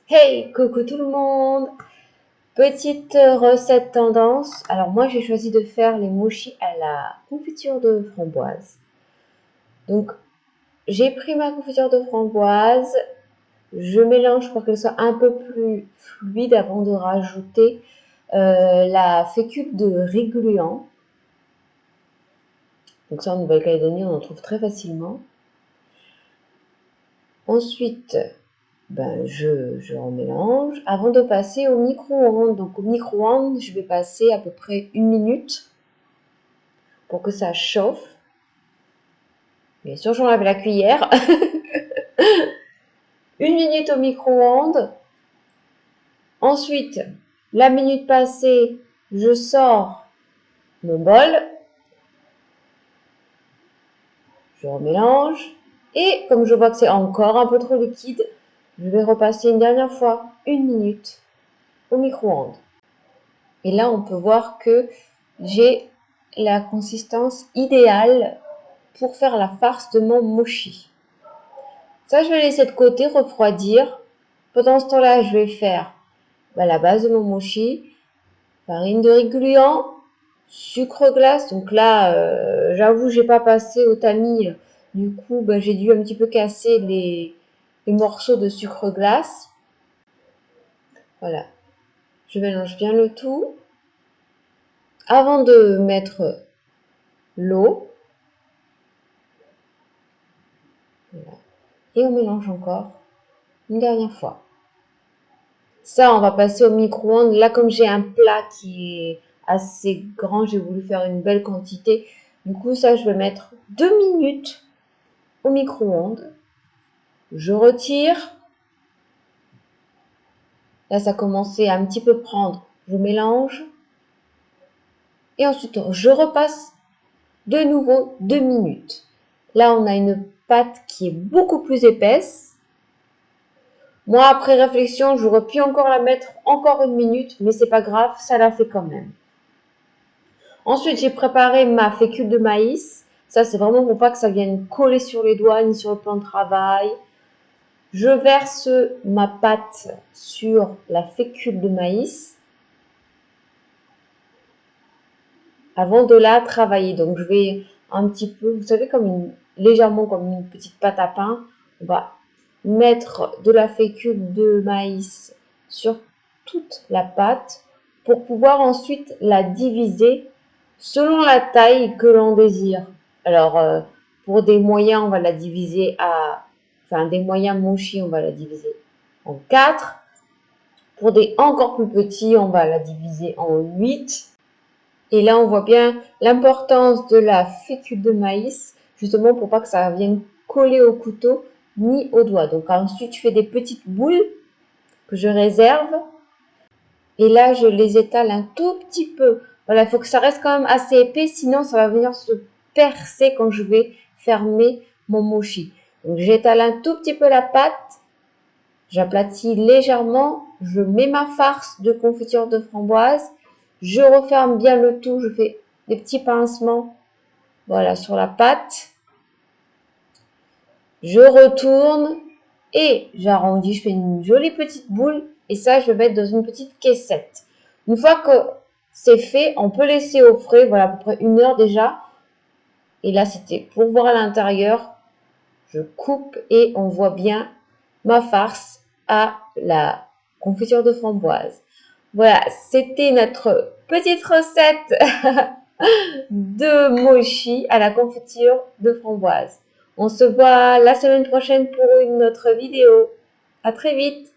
Hey, coucou tout le monde! Petite recette tendance. Alors moi j'ai choisi de faire les mochis à la confiture de framboise. Donc j'ai pris ma confiture de framboise, je mélange pour qu'elle soit un peu plus fluide avant de rajouter la fécule de riz gluant. Donc ça en Nouvelle-Calédonie on en trouve très facilement. Ensuite, je remélange avant de passer au micro-ondes. Donc au micro-ondes, je vais passer à peu près 1 minute pour que ça chauffe. Bien sûr, j'enlève la cuillère. 1 minute au micro-ondes. Ensuite, la minute passée, je sors mon bol. Je remélange. Et comme je vois que c'est encore un peu trop liquide, je vais repasser une dernière fois 1 minute au micro-ondes. Et là, on peut voir que j'ai la consistance idéale pour faire la farce de mon mochi. Ça, je vais laisser de côté refroidir. Pendant ce temps-là, je vais faire la base de mon mochi, farine de riz gluant, sucre glace. Donc là, j'avoue, j'ai pas passé au tamis. Du coup, j'ai dû un petit peu casser les morceaux de sucre glace. Voilà. Je mélange bien le tout. Avant de mettre l'eau, voilà. Et on mélange encore une dernière fois. Ça, on va passer au micro-ondes. Là, comme j'ai un plat qui est assez grand, j'ai voulu faire une belle quantité. Du coup, ça, je vais mettre 2 minutes au micro-ondes. Je retire. Là, ça a commencé à un petit peu prendre. Je mélange. Et ensuite, je repasse de nouveau 2 minutes. Là, on a une pâte qui est beaucoup plus épaisse. Moi, après réflexion, j'aurais pu encore la mettre encore 1 minute, mais c'est pas grave, ça la fait quand même. Ensuite, j'ai préparé ma fécule de maïs. Ça, c'est vraiment pour pas que ça vienne coller sur les doigts ni sur le plan de travail. Je verse ma pâte sur la fécule de maïs avant de la travailler. Donc, je vais un petit peu, vous savez, légèrement comme une petite pâte à pain. On va mettre de la fécule de maïs sur toute la pâte pour pouvoir ensuite la diviser selon la taille que l'on désire. Alors, pour des moyens, on va la diviser des moyens mochis, on va la diviser en 4. Pour des encore plus petits, on va la diviser en 8. Et là, on voit bien l'importance de la fécule de maïs, justement pour pas que ça vienne coller au couteau ni au doigt. Donc ensuite, je fais des petites boules que je réserve. Et là, je les étale un tout petit peu. Voilà, il faut que ça reste quand même assez épais, sinon ça va venir se percer quand je vais fermer mon mochi. Donc j'étale un tout petit peu la pâte, j'aplatis légèrement, je mets ma farce de confiture de framboise, je referme bien le tout, je fais des petits pincements, voilà, sur la pâte. Je retourne et j'arrondis, je fais une jolie petite boule et ça, je vais mettre dans une petite caissette. Une fois que c'est fait, on peut laisser au frais, voilà, à peu près 1 heure déjà. Et là, c'était pour voir à l'intérieur. Je coupe et on voit bien ma farce à la confiture de framboise. Voilà, c'était notre petite recette de mochi à la confiture de framboise. On se voit la semaine prochaine pour une autre vidéo. À très vite!